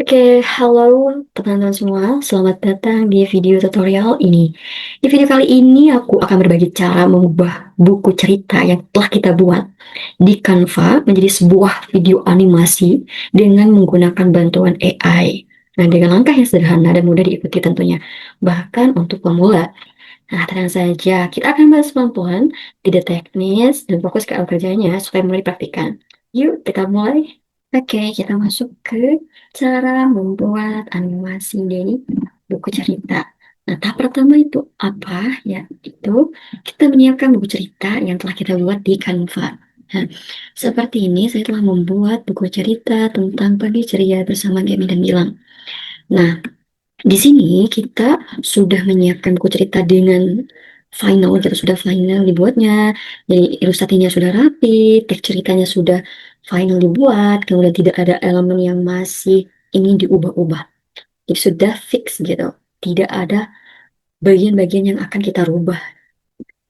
Oke, halo teman-teman semua. Selamat datang di video tutorial ini. Di video kali ini aku akan berbagi cara mengubah buku cerita yang telah kita buat di Canva menjadi sebuah video animasi dengan menggunakan bantuan AI. Nah, dengan langkah yang sederhana dan mudah diikuti tentunya. Bahkan untuk pemula. Nah, tenang saja, kita akan bahas pelan-pelan, tidak teknis, dan fokus ke alur kerjanya supaya mulai dipraktikkan. Yuk, kita mulai. Oke, kita masuk ke cara membuat animasi dari buku cerita. Nah, tahap pertama itu apa? Ya, itu kita menyiapkan buku cerita yang telah kita buat di Canva. Nah, seperti ini saya telah membuat buku cerita tentang pagi ceria bersama Gemi dan Gilang. Nah, di sini kita sudah menyiapkan buku cerita dengan final, kita sudah final dibuatnya. Jadi ilustrasinya sudah rapi, teks ceritanya sudah final dibuat, kemudian tidak ada elemen yang masih ingin diubah-ubah. Jadi sudah fix gitu. Tidak ada bagian-bagian yang akan kita rubah.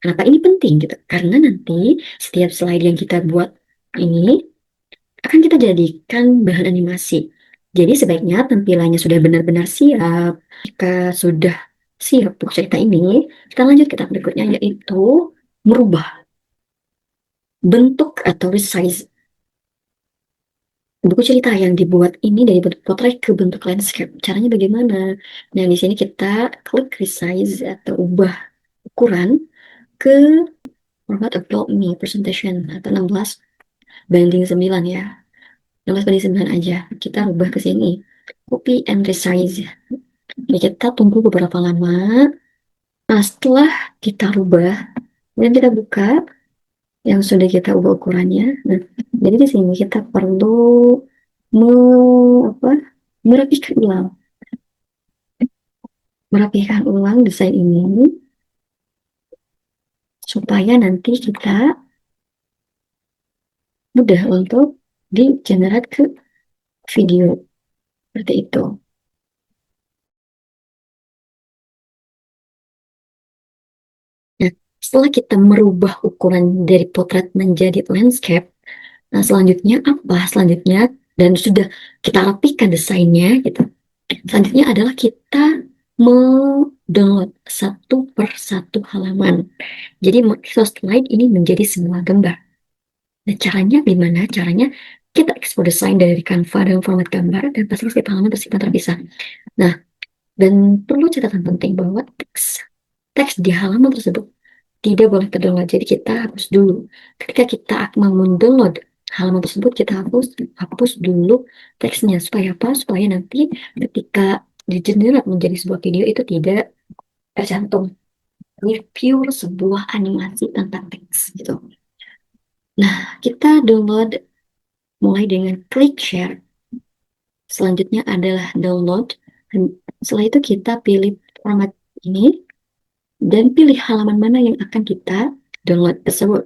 Kenapa ini penting gitu? Karena nanti setiap slide yang kita buat ini akan kita jadikan bahan animasi. Jadi sebaiknya tampilannya sudah benar-benar siap. Jika sudah siap buku cerita ini, kita lanjut ke tahap berikutnya yaitu merubah bentuk atau resize buku cerita yang dibuat ini dari bentuk potret ke bentuk landscape. Caranya bagaimana? Nah, di sini kita klik resize atau ubah ukuran ke format Adobe Me Presentation atau 16:9 ya. 16:9 aja. Kita rubah ke sini. Copy and resize. Jadi kita tunggu beberapa lama. Nah, setelah kita rubah, kemudian kita buka yang sudah kita ubah ukurannya. Nah, jadi di sini kita perlu me, apa, merapikan ulang, desain ini supaya nanti kita mudah untuk di generate ke video seperti itu. Nah, setelah kita merubah ukuran dari potret menjadi landscape, nah selanjutnya apa? Selanjutnya dan sudah kita rapikan desainnya gitu. Selanjutnya adalah kita mendownload satu per satu halaman. Jadi Microsoft Slide ini menjadi sebuah gambar. Nah, caranya gimana? Caranya kita ekspor desain dari Canva dalam format gambar dan pasti setiap halaman tersimpan terpisah. Nah, dan perlu catatan penting bahwa teks di halaman tersebut tidak boleh terdownload. Jadi kita hapus dulu. Ketika kita mau mendownload halaman tersebut, kita hapus dulu teksnya. Supaya apa? Supaya nanti ketika digenerate menjadi sebuah video itu tidak tercantum. Ini pure sebuah animasi tentang teks gitu. Nah, kita download mulai dengan klik share. Selanjutnya adalah download. Dan setelah itu kita pilih format ini dan pilih halaman mana yang akan kita download tersebut.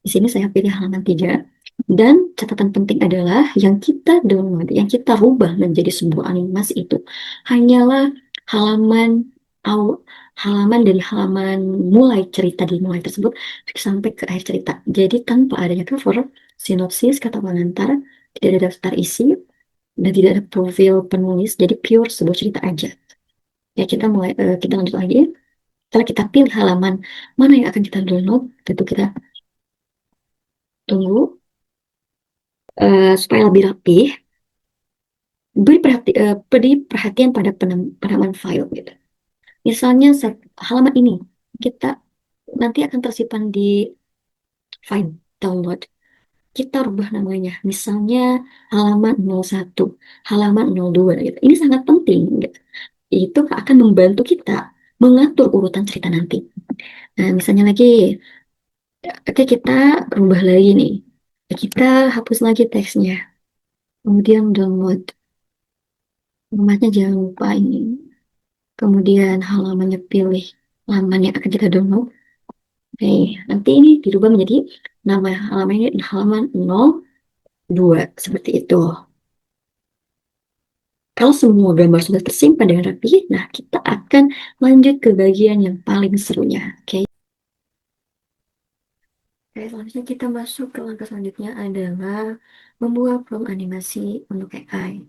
Di sini saya pilih halaman 3. Dan catatan penting adalah yang kita download, yang kita rubah menjadi sebuah animasi itu hanyalah halaman awal, halaman dari halaman mulai cerita dimulai tersebut sampai ke akhir cerita. Jadi tanpa adanya cover, sinopsis, kata pengantar, tidak ada daftar isi, dan tidak ada profil penulis. Jadi pure sebuah cerita aja. Ya kita lanjut lagi. Setelah kita pilih halaman mana yang akan kita download, tentu kita tunggu supaya lebih rapi. Beri perhatian pada penamaan file gitu. Misalnya halaman ini kita nanti akan tersimpan di file download. Kita rubah namanya. Misalnya halaman 01, halaman 02 gitu. Ini sangat penting gitu. Itu akan membantu kita mengatur urutan cerita nanti. Nah, misalnya lagi, oke kita rubah lagi nih. Kita hapus lagi teksnya. Kemudian download. Formatnya jangan lupa ini. Kemudian halamannya pilih halaman yang akan kita download. Oke, nanti ini dirubah menjadi nama halamannya halaman 02 seperti itu. Kalau semua gambar sudah tersimpan dengan rapi, nah kita akan lanjut ke bagian yang paling serunya. Oke. Oke, selanjutnya kita masuk ke langkah selanjutnya adalah membuat prompt animasi untuk AI.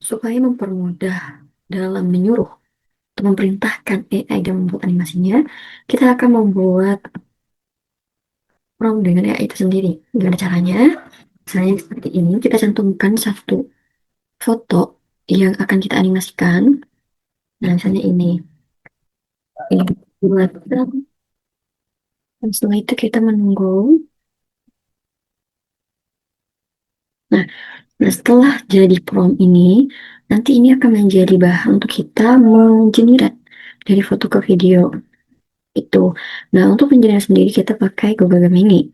supaya mempermudah dalam menyuruh atau memerintahkan AI dalam membuat animasinya, kita akan membuat prompt dengan AI itu sendiri. Gimana caranya? Misalnya seperti ini, kita cantumkan satu foto yang akan kita animasikan. Nah, misalnya ini buat. Dan setelah itu kita menunggu. Nah, nah, setelah jadi prompt ini, nanti ini akan menjadi bahan untuk kita mengenerate dari foto ke video itu. Nah, untuk penjelasan sendiri kita pakai Google Gemini.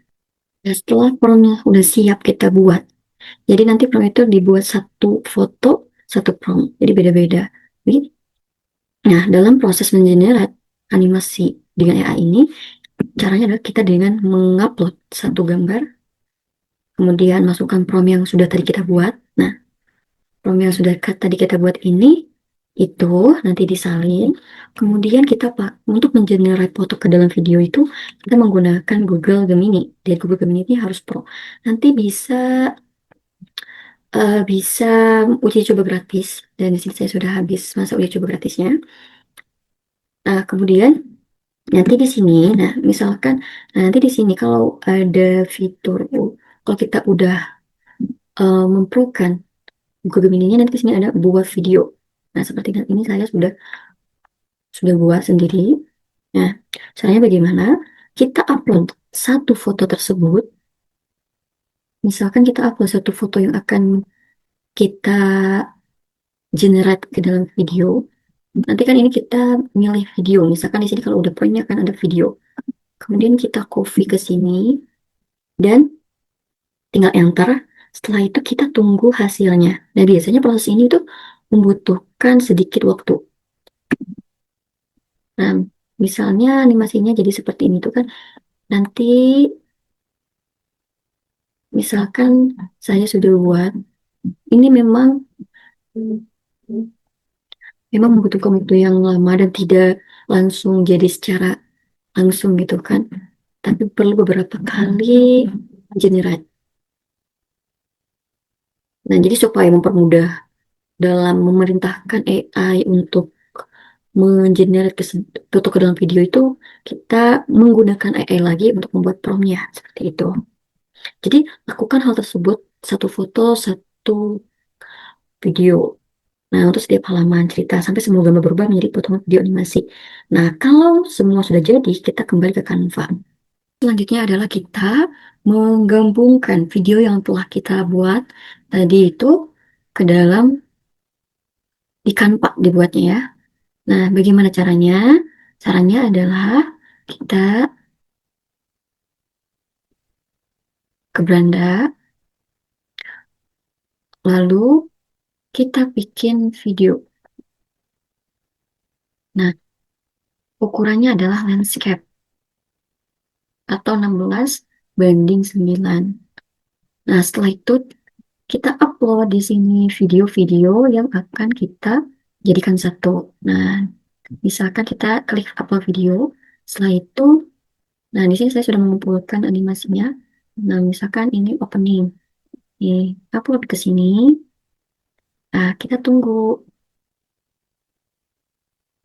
Nah, setelah promptnya udah siap kita buat, jadi nanti prompt itu dibuat satu foto, satu prompt, jadi beda-beda. Jadi, nah, dalam proses mengenerate animasi dengan AI ini, caranya adalah kita dengan mengupload satu gambar, kemudian masukkan prompt yang sudah tadi kita buat. Nah, prompt yang sudah tadi kita buat ini, itu nanti disalin. Kemudian kita untuk mengenerate foto ke dalam video itu, kita menggunakan Google Gemini. Dan Google Gemini ini harus Pro. Nanti bisa uji coba gratis. Dan di sini saya sudah habis masa uji coba gratisnya. Kemudian nanti di sini, nah misalkan, nanti di sini kalau ada fitur, kalau kita udah memprokan Google Gemini-nya, nanti di sini ada buat video. Nah, seperti ini saya sudah buat sendiri. Nah, caranya bagaimana? Kita upload satu foto tersebut. Misalkan kita upload satu foto yang akan kita generate ke dalam video. Nanti kan ini kita milih video. Misalkan di sini kalau udah punya kan ada video. Kemudian kita copy ke sini dan tinggal enter. Setelah itu kita tunggu hasilnya. Nah, biasanya proses ini tuh membutuhkan sedikit waktu. Nah, misalnya animasinya jadi seperti ini tuh kan. Nanti misalkan saya sudah buat, ini memang membutuhkan waktu yang lama dan tidak langsung jadi secara langsung gitu kan. Tapi perlu beberapa kali generate. Nah, jadi supaya mempermudah dalam memerintahkan AI untuk mengenerate foto ke dalam video itu, kita menggunakan AI lagi untuk membuat promptnya seperti itu. Jadi lakukan hal tersebut satu foto, satu video. Nah, untuk setiap halaman cerita sampai semua gambar berubah menjadi potongan video animasi. Nah, kalau semua sudah jadi, kita kembali ke Canva. Selanjutnya adalah kita menggabungkan video yang telah kita buat tadi itu ke dalam di Canva dibuatnya ya. Nah, bagaimana caranya? Caranya adalah kita ke beranda, lalu kita bikin video. Nah, ukurannya adalah landscape atau 16:9. Nah, setelah itu kita upload di sini video-video yang akan kita jadikan satu. Nah, misalkan kita klik upload video, setelah itu, nah di sini saya sudah mengumpulkan animasinya. Nah, misalkan ini opening, nih upload ke sini. Nah, kita tunggu.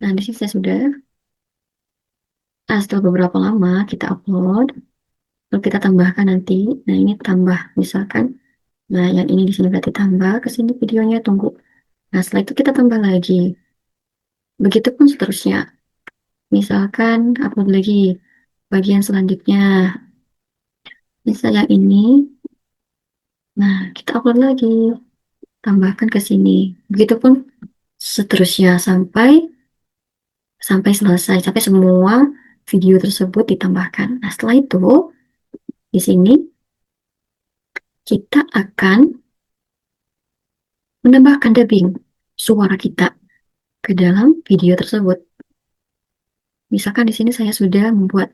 Nah, di sini saya sudah. Nah, setelah beberapa lama kita upload, lalu kita tambahkan nanti. Nah, ini tambah misalkan. Nah, yang ini di sini berarti tambah ke sini videonya, tunggu. Nah, setelah itu kita tambah lagi. Begitupun seterusnya. Misalkan upload lagi bagian selanjutnya. Misal yang ini, nah kita upload lagi, tambahkan ke sini. Begitupun seterusnya sampai sampai selesai, sampai semua video tersebut ditambahkan. Nah, setelah itu di sini kita akan menambahkan dubbing suara kita ke dalam video tersebut. Misalkan di sini saya sudah membuat.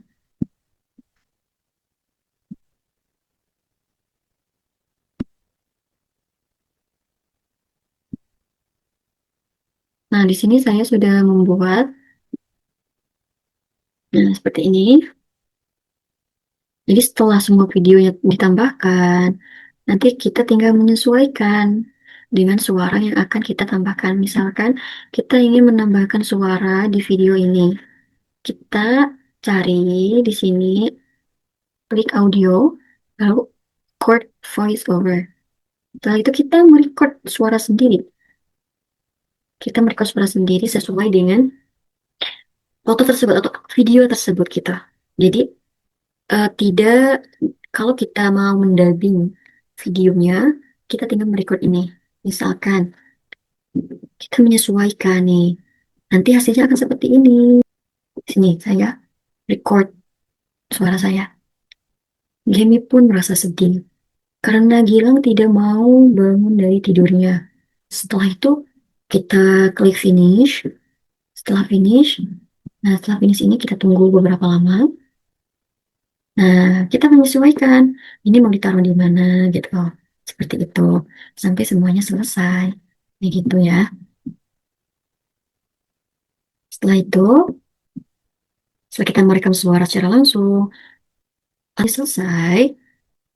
Nah, di sini saya sudah membuat. Nah, seperti ini. Jadi setelah semua videonya ditambahkan, nanti kita tinggal menyesuaikan. dengan suara yang akan kita tambahkan. Misalkan kita ingin menambahkan suara di video ini. Kita cari di sini, klik audio, lalu record voice over. Setelah itu kita merecord suara sendiri. Kita merecord suara sendiri sesuai dengan foto tersebut atau video tersebut kita. Jadi tidak, kalau kita mau mendubbing videonya, kita tinggal merecord ini. Misalkan kita menyesuaikan nih, nanti hasilnya akan seperti ini. Sini saya record suara saya. Gemi pun merasa sedih karena Gilang tidak mau bangun dari tidurnya. Setelah itu kita klik finish. Setelah finish, nah setelah finish ini kita tunggu beberapa lama. Nah, kita menyesuaikan ini mau ditaruh di mana gitu. Seperti itu sampai semuanya selesai. Begitu ya. Setelah itu, setelah kita merekam suara secara langsung, selesai,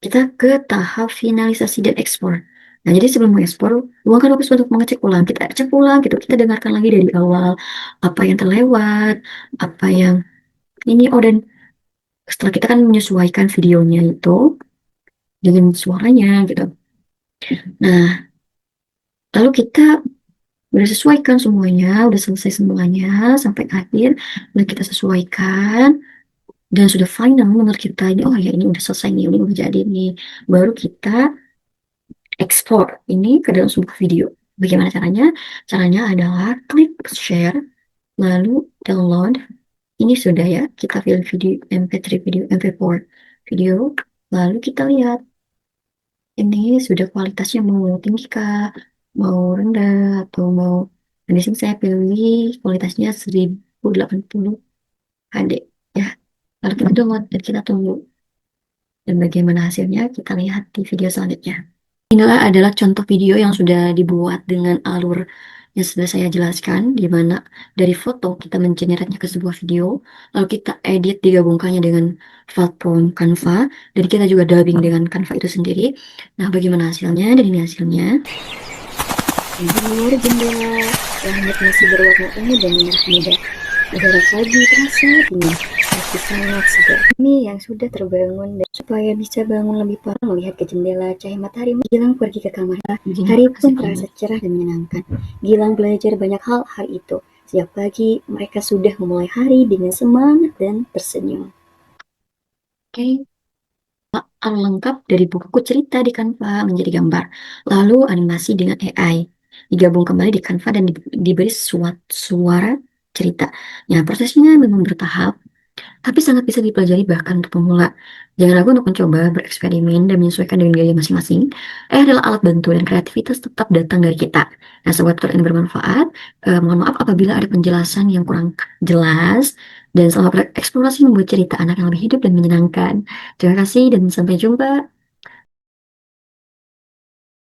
kita ke tahap finalisasi dan ekspor. Nah, jadi sebelum mengekspor, luangkan waktu untuk mengecek ulang. Kita cek ulang gitu, kita dengarkan lagi dari awal apa yang terlewat, apa yang ini. Oh, dan setelah kita kan menyesuaikan videonya itu dengan suaranya gitu. Nah, lalu kita udah sesuaikan semuanya, udah selesai semuanya sampai akhir, udah kita sesuaikan dan sudah final menurut kita ini, oh ya ini udah selesai nih, ini udah jadi nih. Baru kita ekspor ini ke dalam sebuah video. Bagaimana caranya? Caranya adalah klik share, lalu download. Ini sudah ya, kita pilih video MP3, video MP4 video, lalu kita lihat ini sudah kualitasnya mau tinggi kah, mau rendah, atau mau, nah, di sini saya pilih kualitasnya 1080 HD ya. Lalu kita download dan kita tunggu. Dan bagaimana hasilnya kita lihat di video selanjutnya. Inilah adalah contoh video yang sudah dibuat dengan alur yang sudah saya jelaskan, di mana dari foto kita mengeneratnya ke sebuah video, lalu kita edit digabungkannya dengan platform Canva, dan kita juga dubbing dengan Canva itu sendiri. Nah, bagaimana hasilnya? Dan ini hasilnya. Luar jendela, langit masih berwarna ungu dan merah muda. Udara pagi terasa dingin, masih sangat segar. Ini yang sudah terbangun dan supaya bisa bangun lebih pagi melihat ke jendela cahaya matahari. Gilang pergi ke kamar. Hari pun terasa cerah dan menyenangkan. Gilang belajar banyak hal hari itu. Sejak pagi mereka sudah memulai hari dengan semangat dan tersenyum. Oke. Alur lengkap dari buku cerita di Canva menjadi gambar, lalu animasi dengan AI digabung kembali di Canva dan diberi suara cerita. Ya, prosesnya memang bertahap, tapi sangat bisa dipelajari bahkan untuk pemula. Jangan ragu untuk mencoba, bereksperimen, dan menyesuaikan dengan gaya masing-masing. Adalah alat bantu dan kreativitas tetap datang dari kita. Nah, sobat tutor ini bermanfaat. Mohon maaf apabila ada penjelasan yang kurang jelas. Dan selamat bereksplorasi membuat cerita anak yang lebih hidup dan menyenangkan. Terima kasih dan sampai jumpa.